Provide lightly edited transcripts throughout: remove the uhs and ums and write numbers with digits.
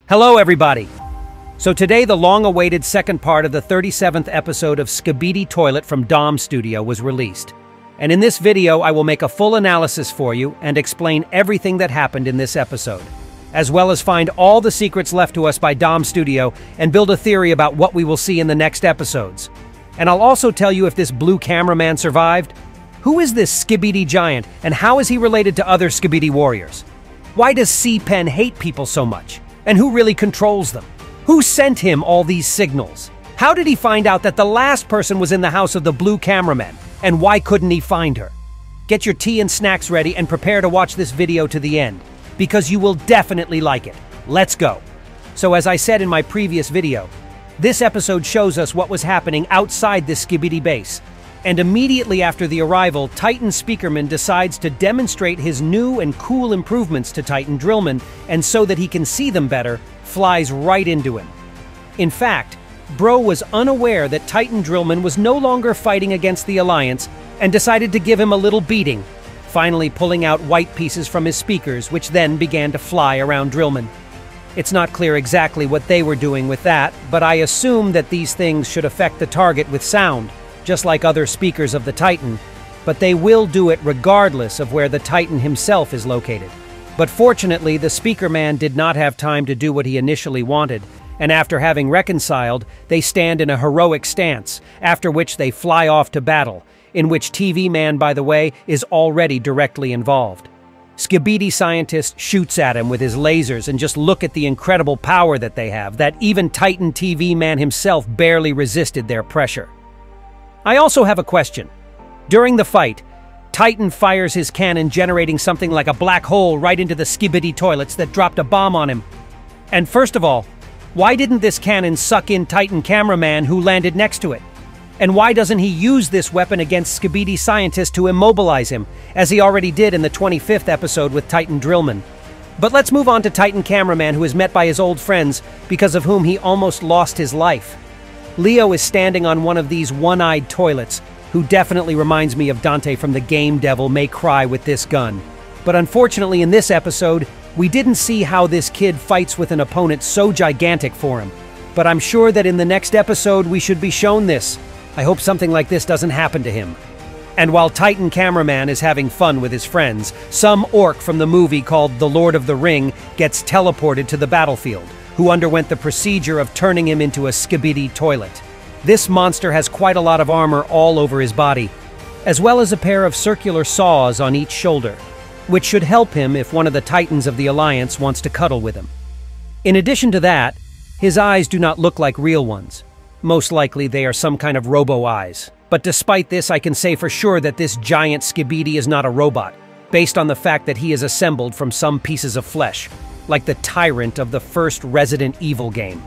Hello, everybody! So today, the long-awaited second part of the 37th episode of Skibidi Toilet from Dom Studio was released. And in this video, I will make a full analysis for you and explain everything that happened in this episode, as well as find all the secrets left to us by Dom Studio and build a theory about what we will see in the next episodes. And I'll also tell you if this blue cameraman survived. Who is this Skibidi giant, and how is he related to other Skibidi warriors? Why does C-Pen hate people so much? And who really controls them? Who sent him all these signals? How did he find out that the last person was in the house of the blue cameraman? And why couldn't he find her? Get your tea and snacks ready and prepare to watch this video to the end, because you will definitely like it. Let's go. So as I said in my previous video, this episode shows us what was happening outside this Skibidi base. And immediately after the arrival, Titan Speakerman decides to demonstrate his new and cool improvements to Titan Drillman, and so that he can see them better, flies right into him. In fact, Bro was unaware that Titan Drillman was no longer fighting against the Alliance and decided to give him a little beating, finally pulling out white pieces from his speakers, which then began to fly around Drillman. It's not clear exactly what they were doing with that, but I assume that these things should affect the target with sound, just like other speakers of the Titan, but they will do it regardless of where the Titan himself is located. But fortunately, the Speaker Man did not have time to do what he initially wanted, and after having reconciled, they stand in a heroic stance, after which they fly off to battle, in which TV Man, by the way, is already directly involved. Skibidi Scientist shoots at him with his lasers, and just look at the incredible power that they have, that even Titan TV Man himself barely resisted their pressure. I also have a question. During the fight, Titan fires his cannon, generating something like a black hole right into the Skibidi toilets that dropped a bomb on him. And first of all, why didn't this cannon suck in Titan Cameraman who landed next to it? And why doesn't he use this weapon against Skibidi Scientist to immobilize him, as he already did in the 25th episode with Titan Drillman? But let's move on to Titan Cameraman, who is met by his old friends, because of whom he almost lost his life. Leo is standing on one of these one-eyed toilets, who definitely reminds me of Dante from the game Devil May Cry with this gun. But unfortunately in this episode, we didn't see how this kid fights with an opponent so gigantic for him. But I'm sure that in the next episode we should be shown this. I hope something like this doesn't happen to him. And while Titan Cameraman is having fun with his friends, some orc from the movie called The Lord of the Ring gets teleported to the battlefield, who underwent the procedure of turning him into a Skibidi toilet. This monster has quite a lot of armor all over his body, as well as a pair of circular saws on each shoulder, which should help him if one of the Titans of the Alliance wants to cuddle with him. In addition to that, his eyes do not look like real ones. Most likely they are some kind of robo-eyes. But despite this, I can say for sure that this giant Skibidi is not a robot, based on the fact that he is assembled from some pieces of flesh, like the tyrant of the first Resident Evil game.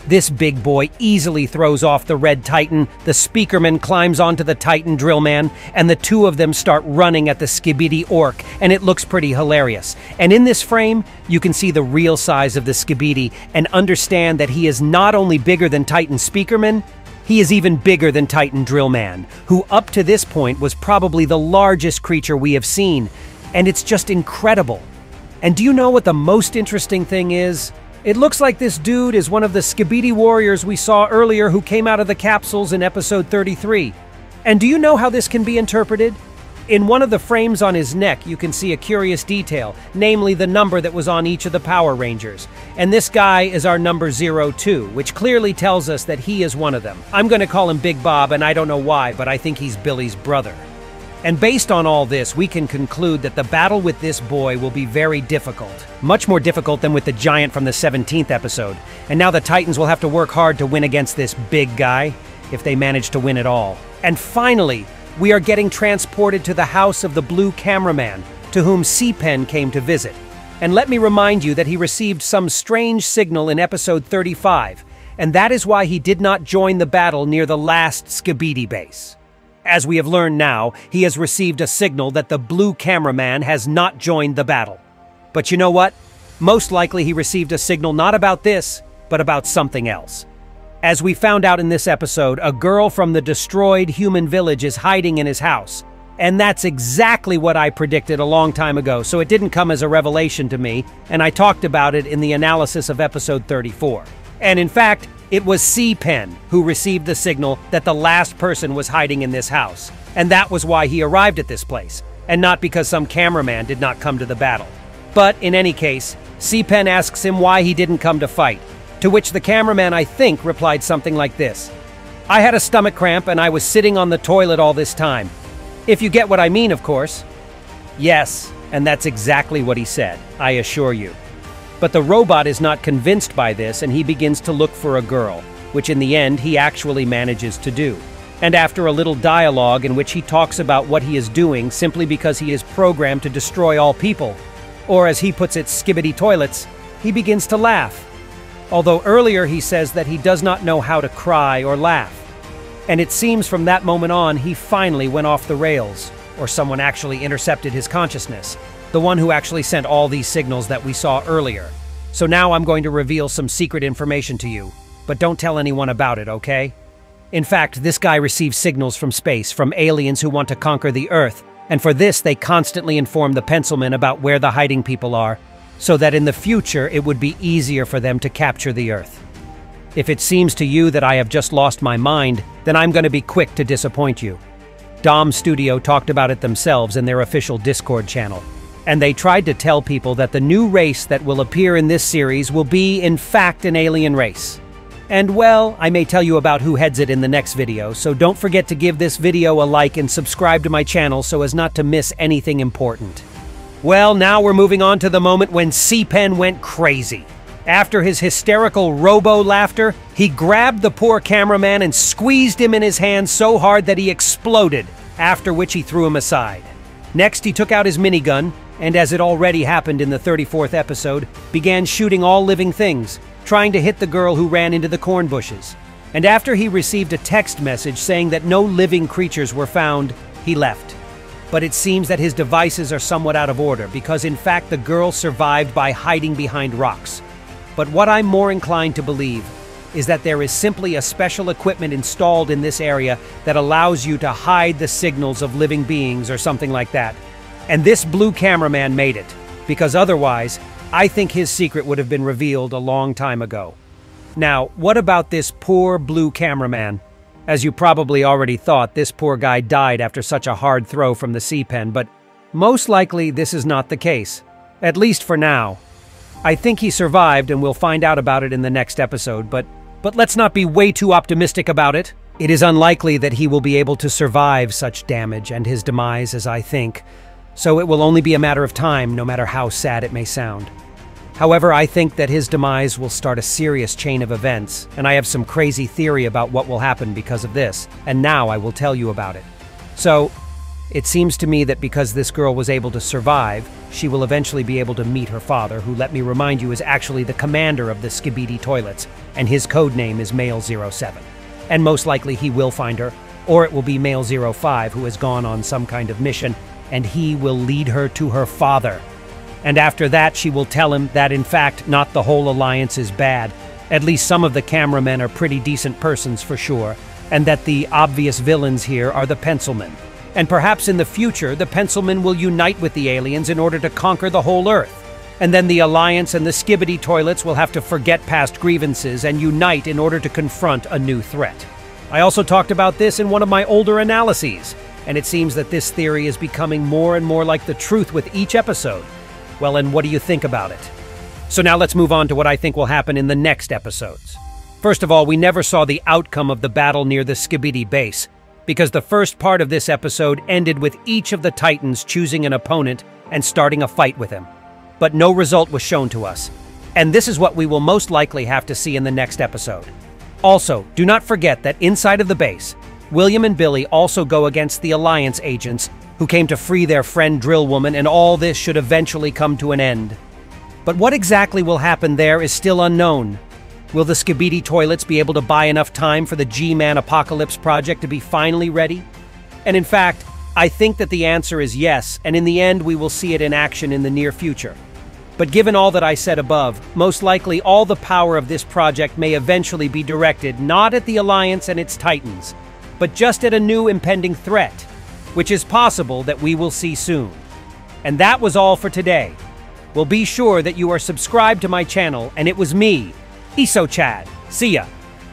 This big boy easily throws off the Red Titan, the Speakerman climbs onto the Titan Drillman, and the two of them start running at the Skibidi orc, and it looks pretty hilarious. And in this frame, you can see the real size of the Skibidi and understand that he is not only bigger than Titan Speakerman, he is even bigger than Titan Drillman, who up to this point was probably the largest creature we have seen, and it's just incredible. And do you know what the most interesting thing is? It looks like this dude is one of the Skibidi warriors we saw earlier who came out of the capsules in episode 33. And do you know how this can be interpreted? In one of the frames on his neck, you can see a curious detail, namely the number that was on each of the Power Rangers. And this guy is our number 02, which clearly tells us that he is one of them. I'm going to call him Big Bob, and I don't know why, but I think he's Billy's brother. And based on all this, we can conclude that the battle with this boy will be very difficult. Much more difficult than with the giant from the 17th episode. And now the Titans will have to work hard to win against this big guy, if they manage to win at all. And finally, we are getting transported to the house of the blue cameraman, to whom C-Pen came to visit. And let me remind you that he received some strange signal in episode 35, and that is why he did not join the battle near the last Skibidi base. As we have learned now, he has received a signal that the blue cameraman has not joined the battle. But you know what? Most likely he received a signal not about this, but about something else. As we found out in this episode, a girl from the destroyed human village is hiding in his house, And that's exactly what I predicted a long time ago, so it didn't come as a revelation to me, and I talked about it in the analysis of episode 34. And in fact, it was C-Pen who received the signal that the last person was hiding in this house, and that was why he arrived at this place, and not because some cameraman did not come to the battle. But in any case, C-Pen asks him why he didn't come to fight, to which the cameraman, I think, replied something like this: "I had a stomach cramp and I was sitting on the toilet all this time. If you get what I mean, of course." Yes, and that's exactly what he said, I assure you. But the robot is not convinced by this, and he begins to look for a girl, which in the end he actually manages to do. And after a little dialogue in which he talks about what he is doing simply because he is programmed to destroy all people, or as he puts it, Skibidi toilets, he begins to laugh. Although earlier he says that he does not know how to cry or laugh. And it seems from that moment on he finally went off the rails, or someone actually intercepted his consciousness, the one who actually sent all these signals that we saw earlier. So now I'm going to reveal some secret information to you, but don't tell anyone about it, okay? In fact, this guy receives signals from space, from aliens who want to conquer the Earth, and for this they constantly inform the Pencilmen about where the hiding people are, so that in the future it would be easier for them to capture the Earth. If it seems to you that I have just lost my mind, then I'm going to be quick to disappoint you. Dom Studio talked about it themselves in their official Discord channel, and they tried to tell people that the new race that will appear in this series will be, in fact, an alien race. And well, I may tell you about who heads it in the next video, so don't forget to give this video a like and subscribe to my channel so as not to miss anything important. Well, now we're moving on to the moment when C-Pen went crazy. After his hysterical robo-laughter, he grabbed the poor cameraman and squeezed him in his hands so hard that he exploded, after which he threw him aside. Next, he took out his minigun, and as it already happened in the 34th episode, began shooting all living things, trying to hit the girl who ran into the corn bushes. And after he received a text message saying that no living creatures were found, he left. But it seems that his devices are somewhat out of order because in fact the girl survived by hiding behind rocks. But what I'm more inclined to believe is that there is simply a special equipment installed in this area that allows you to hide the signals of living beings or something like that. And this blue cameraman made it, because otherwise, I think his secret would have been revealed a long time ago. Now, what about this poor blue cameraman? As you probably already thought, this poor guy died after such a hard throw from the C-Pen, but most likely this is not the case, at least for now. I think he survived and we'll find out about it in the next episode, but let's not be way too optimistic about it. It is unlikely that he will be able to survive such damage and his demise as I think, so it will only be a matter of time, no matter how sad it may sound. However, I think that his demise will start a serious chain of events, and I have some crazy theory about what will happen because of this, and now I will tell you about it. So, it seems to me that because this girl was able to survive, she will eventually be able to meet her father, who, let me remind you, is actually the commander of the Skibidi toilets, and his code name is Male 07. And most likely he will find her, or it will be Male 05 who has gone on some kind of mission, and he will lead her to her father. And after that, she will tell him that, in fact, not the whole alliance is bad. At least some of the cameramen are pretty decent persons for sure, and that the obvious villains here are the Pencilmen. And perhaps in the future, the Pencilmen will unite with the aliens in order to conquer the whole Earth. And then the Alliance and the Skibidi toilets will have to forget past grievances and unite in order to confront a new threat. I also talked about this in one of my older analyses, and it seems that this theory is becoming more and more like the truth with each episode. Well, and what do you think about it? So now let's move on to what I think will happen in the next episodes. First of all, we never saw the outcome of the battle near the Skibidi base, because the first part of this episode ended with each of the Titans choosing an opponent and starting a fight with him. But no result was shown to us. And this is what we will most likely have to see in the next episode. Also, do not forget that inside of the base, William and Billy also go against the Alliance agents who came to free their friend Drill Woman, and all this should eventually come to an end. But what exactly will happen there is still unknown. Will the Skibidi toilets be able to buy enough time for the G-Man Apocalypse project to be finally ready? And in fact, I think that the answer is yes, and in the end we will see it in action in the near future. But given all that I said above, most likely all the power of this project may eventually be directed not at the Alliance and its Titans, but just at a new impending threat. which is possible that we will see soon. And that was all for today. Well, be sure that you are subscribed to my channel, and it was me, Chad. See ya.